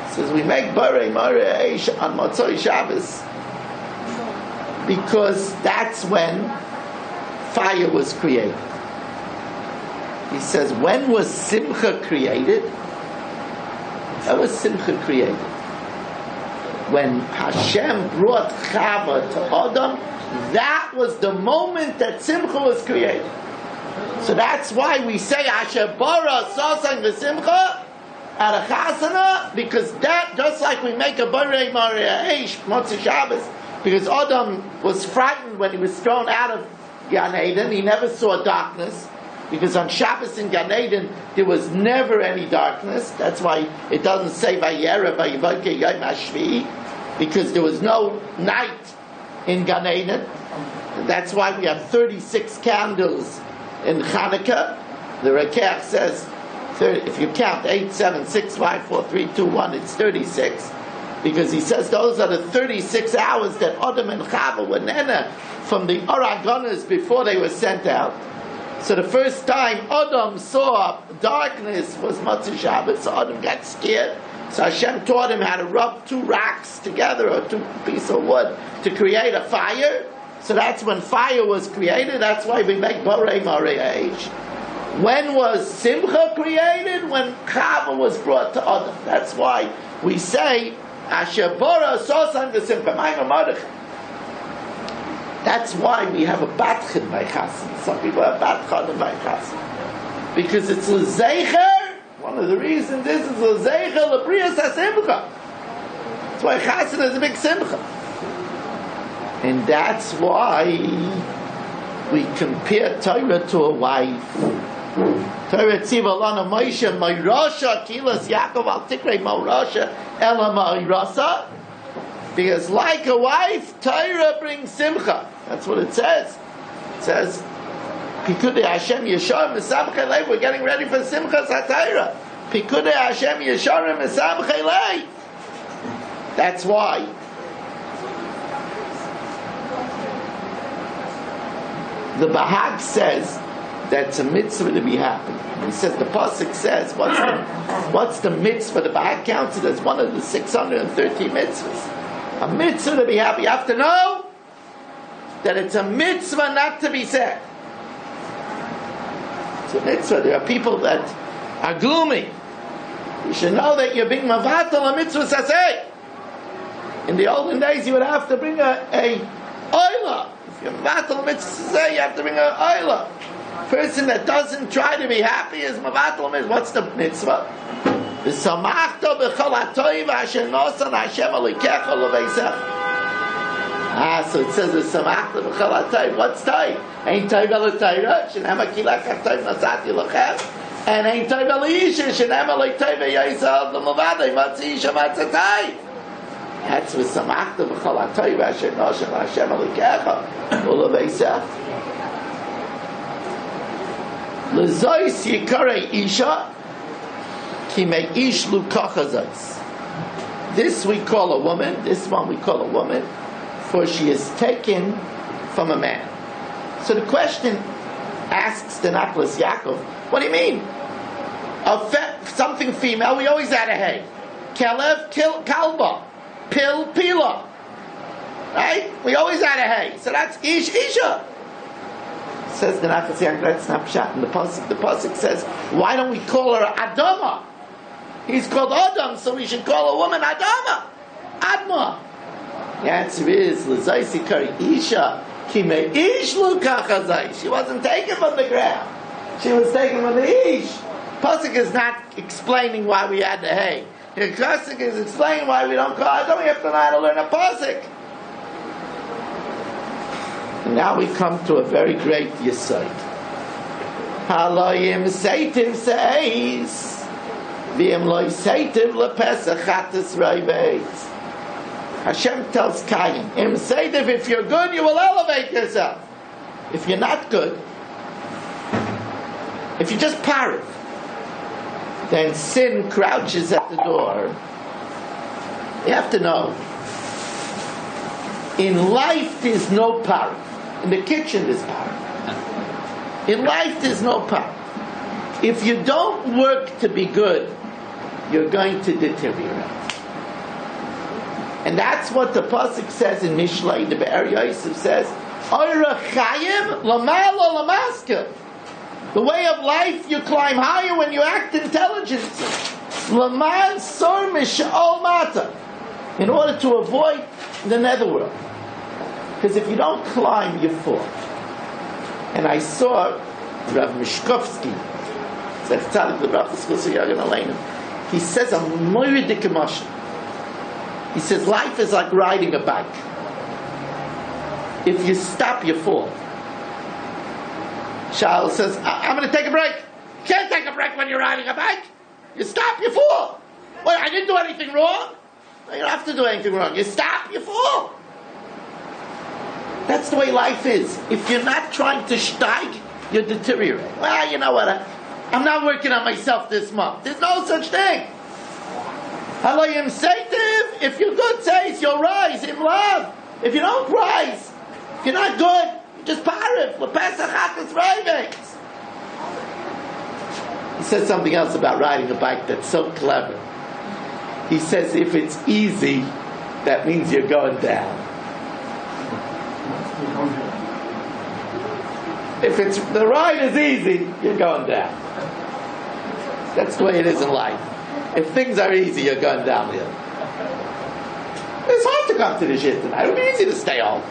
He says we make Borei Ma'orei Eish on Motzoi Shabbos because that's when fire was created. He says, when was Simcha created? When was Simcha created? When Hashem brought Chava to Adam, that was the moment that Simcha was created. So that's why we say Asher bara sosan v'simcha at a chasana, because that, just like we make a Borei Ma'orei Eish Motzei Shabbos, because Adam was frightened when he was thrown out of Gan Eden. He never saw darkness, because on Shabbos in Gan Eden there was never any darkness. That's why it doesn't say Vayera Vayivoke Yom HaShvi, because there was no night in Gan Eden. That's why we have 36 candles in Hanukkah. The Rekach says, if you count 8, 7, 6, 5, 4, 3, 2, 1, it's 36. Because he says those are the 36 hours that Adam and Chava were nena from the Aragonas before they were sent out. So the first time Adam saw darkness was Motzei Shabbos, so Adam got scared. So Hashem taught him how to rub 2 rocks together or 2 pieces of wood to create a fire. So that's when fire was created. That's why we make Borei Ma'orei Eish. When was Simcha created? When Chava was brought to Adam. That's why we say Asher bara sosan v'simcha. Maimon Mordechai. That's why we have a batchin by Chassan. Some people have batchin by Chassan because it's a zeicher. One of the reasons is a zeicher lebrias hasimcha. That's why Chassan is a big simcha, and that's why we compare Torah to a wife. Torah tziva lana Moshe Moirasha kilas Yaakov al tikrei Moirasha ela Moirasa, because like a wife, Torah brings simcha. That's what it says. It says, Pikudei Hashem Yesharim Mesamchei Lei. We're getting ready for Simchas HaTorah. Pikudei Hashem Yesharim Mesamchei Lei. That's why the Bahag says that it's a mitzvah to be happy. He says, the Pasuk says, what's the mitzvah? The Bahag counts it as one of the 630 mitzvahs. A mitzvah to be happy. You have to know that it's a mitzvah not to be sad. It's a mitzvah. There are people that are gloomy. You should know that you're being mavatal a mitzvah saseh. In the olden days, you would have to bring a oila. If you're mavatal a mitzvah saseh, you have to bring a oila. Person that doesn't try to be happy is mavatal a mitzvah. What's the mitzvah? V'samachta b'chol ha'toiv asher nosan Hashem alikecha l'veisecha. So it says v'samachta b'chol ha'toiv. What's toiv? Ain't toiv el ha'toiv shenem ha'kilach ha'toiv nasati l'chem, and ain't toiv el ha'isha shenem ha'toiv ha'yisal l'movadei matzi isha matzatay. That's v'samachta b'chol ha'toiv asher nosan Hashem alikecha l'veisecha. L'zois yikarei isha ki me'ish lukachazos. This we call a woman, this one we call a woman, for she is taken from a man. So the question asks the Nachlas Yaakov, what do you mean? Something female, we always add a hey. Kelev, kalba. Pil, pila. Right? We always add a hey. So that's ish, isha. Says the Nachlas Yaakov, that's not pshat in the pasuk. The pasuk says, why don't we call her Adama? He's called Adam, so we should call a woman Adama. Adma. The answer is, L'zaysi kari isha Kime ish lukachazai. She wasn't taken from the ground. She was taken from the ish. Pasuk is not explaining why we had the hay. The Pasuk is explaining why we don't call it. Don't we have to know how to learn a Pasuk? And now we come to a very great yesod. Haloyim seitiv seis, v'im loy seitiv lepesach chatas roiveis. Hashem tells Cain, Im seitiv, if you're good, you will elevate yourself. If you're not good, if you're just parrot, then sin crouches at the door. You have to know, in life there's no parrot. In the kitchen there's parrot. In life there's no parrot. If you don't work to be good, you're going to deteriorate. And that's what the Pasuk says in Mishlei. The Be'er Yosef says, Oira chayim lamalo lamaskil. The way of life, you climb higher when you act intelligently. Laman sor mish'ol mata. In order to avoid the netherworld. Because if you don't climb, you fall. And I saw Rav Mishkovsky, he says a moiridik emotion. He says life is like riding a bike. If you stop, you fall. Charles says, I'm going to take a break. You can't take a break when you're riding a bike. You stop, you fall. Wait, I didn't do anything wrong. You don't have to do anything wrong. You stop, you fall. That's the way life is. If you're not trying to steig, you deteriorate. Well, you know what? I'm not working on myself this month. There's no such thing. Haloyim seitiv, if you're good says, you'll rise in love. If you don't rise, if you're not good, just parif. He says something else about riding a bike that's so clever. He says if it's easy, that means you're going down. If it's the ride is easy, you're going down. That's the way it is in life. If things are easy, you're going downhill. It's hard to come to the shit tonight. It would be easy to stay home.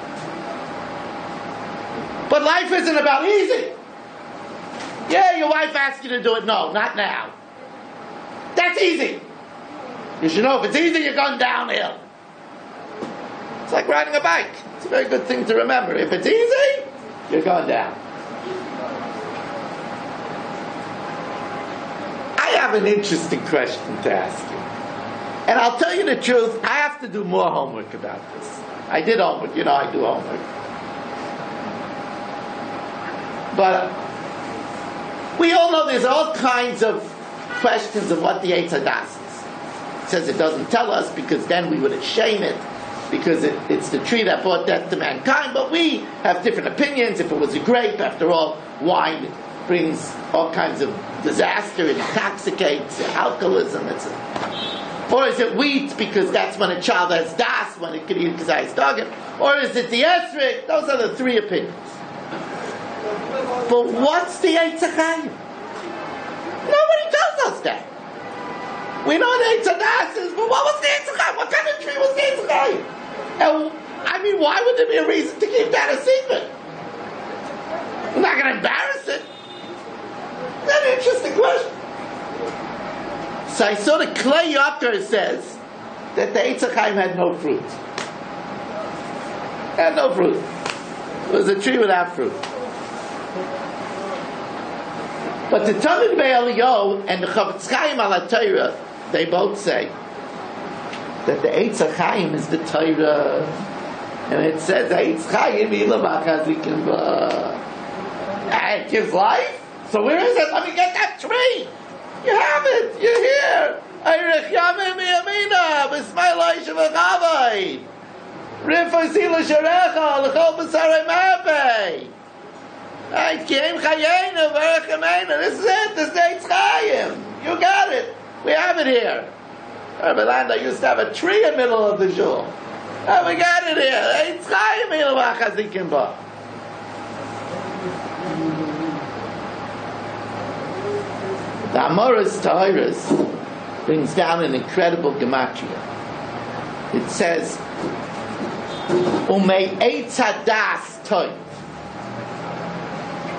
But life isn't about easy. Yeah, your wife asks you to do it. No, not now. That's easy. You should know if it's easy, you're going downhill. It's like riding a bike. It's a very good thing to remember. If it's easy, you're going down. I have an interesting question to ask you. And I'll tell you the truth, I have to do more homework about this. I did homework, you know I do homework. But we all know there's all kinds of questions of what the Eitz Hadas is. It says it doesn't tell us because then we would shame it, because it's the tree that brought death to mankind. But we have different opinions. If it was a grape, after all, wine brings all kinds of disaster, it intoxicates, alcoholism, or is it wheat because that's when a child has das, when it can eat kazayis dogim, or is it the esrog? Those are the three opinions. But what's the Eitz Chaim? Nobody tells us that. We know the Eitz Hadas is, but what was the Eitz Chaim? What kind of tree was the Eitz Chaim? And I mean, why would there be a reason to keep that a secret? We're not going to embarrass it. That's an interesting question. So I saw the Klei Yoker says that the Eitz Chaim had no fruit. It had no fruit. It was a tree without fruit. But the Talmud Be'Eliyahu and the Chavetz Chaim ala Torah, they both say that the Eitz Chaim is the Torah, and it says Eitz Chaim ilamachazikim ba. It gives life. So where is it? Let me get that tree. You have it. You're here. Eirech yamim miyamina b'smai lo'ishavachavai rifasi l'sharecha l'chol b'sarei ma'apei. This is it. This is Eitz Chaim. You got it. We have it here. Rabbi Landa used to have a tree in the middle of the shul. And we got it here. Eitz Chaim ilamachazikim ba. The Amoras Tahiris brings down an incredible gematria. It says Umei eitz hadas toiv.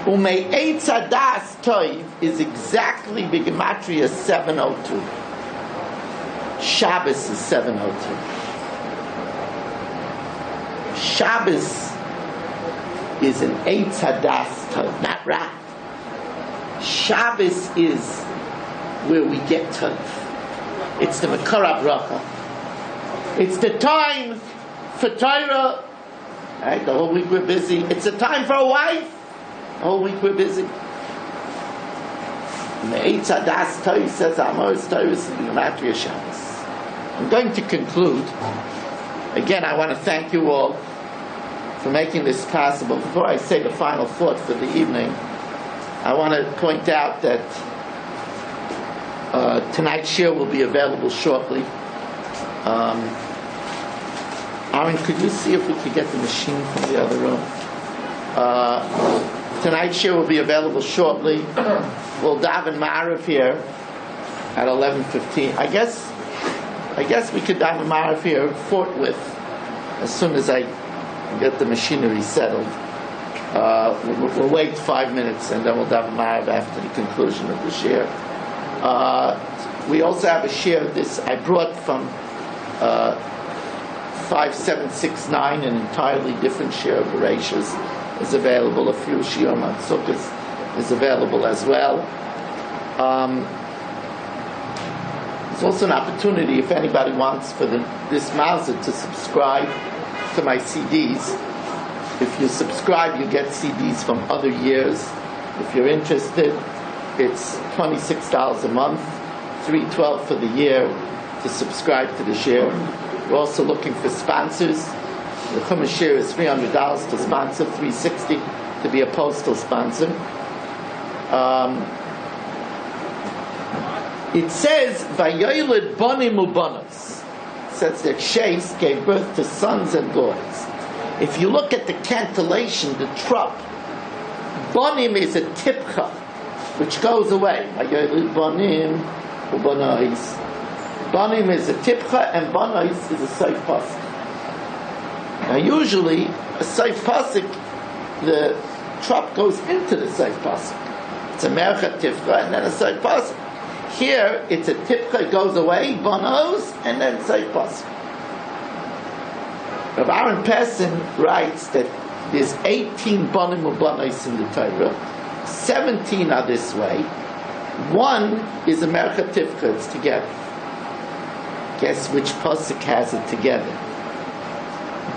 Umei eitz hadas toiv is exactly Gematria 702. Shabbos is 702. Shabbos is an eitz hadas toiv, not Ra. Shabbos is where we get toiv. It's the Makara Bracha. It's the time for Torah. Right? The whole week we're busy. It's a time for a wife. The whole week we're busy. Me'etz hadas toiv says Amos Torah is the Gematria Shabbos. I'm going to conclude. Again, I want to thank you all for making this possible. Before I say the final thought for the evening, I want to point out that tonight's share will be available shortly. Aaron, could you see if we could get the machine from the other room? Tonight's share will be available shortly. We'll daven Ma'ariv here at 11:15. I guess we could daven Ma'ariv here forthwith as soon as I get the machinery settled. We'll wait 5 minutes and then we'll daven Ma'ariv after the conclusion of the share. We also have a share this I brought from 5769, an entirely different share of Braishis is available. A few shiur on Sukkot is available as well. There's also an opportunity if anybody wants for this mazah to subscribe to my CDs. If you subscribe, you get CDs from other years. If you're interested, it's $26 a month, $312 for the year to subscribe to the share. We're also looking for sponsors. The Chumash share is $300 to sponsor, $360 to be a postal sponsor. It says, "Vayoyled bonim ubanos." It says that Shais gave birth to sons and daughters. If you look at the cantillation, the trup, bonim is a tipcha, which goes away. Vayoyled bonim ubanos. Bonim is a tipcha, and bonos is a seif pasuk. Now, usually a seif pasuk, the trup goes into the seif pasuk. It's a mercha tipcha, and then a seif pasuk. Here, it's a tipcha, it goes away, bonos, and then seif pasuk. Rav Aaron Pessin writes that there's 18 bonim ubanos in the Torah, 17 are this way, 1 is a mercha tifcha, it's together. Guess which pasuk has it together?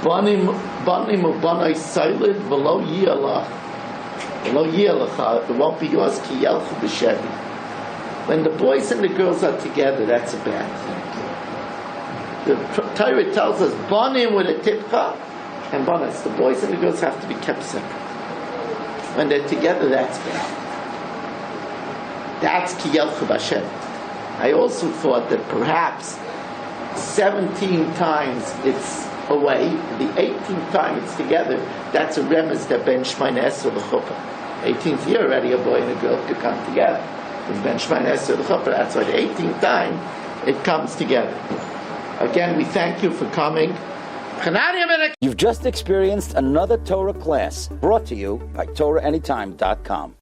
Banim ubanai silent v'lo yiyalach. It won't be yours ki yelchu b'shevi. When the boys and the girls are together, that's a bad thing. The Torah tells us banim with a tipcha and banas. The boys and the girls have to be kept separate. When they're together, that's bad. That's ki yelchu b'shevi. I also thought that perhaps 17 times it's away, the 18th time it's together, that's a remez that ben shmein esrei l'chuppah. 18th year already, a boy and a girl could come together. From ben shmein esrei l'chuppah, that's why the 18th time it comes together. Again, we thank you for coming. You've just experienced another Torah class brought to you by TorahAnytime.com.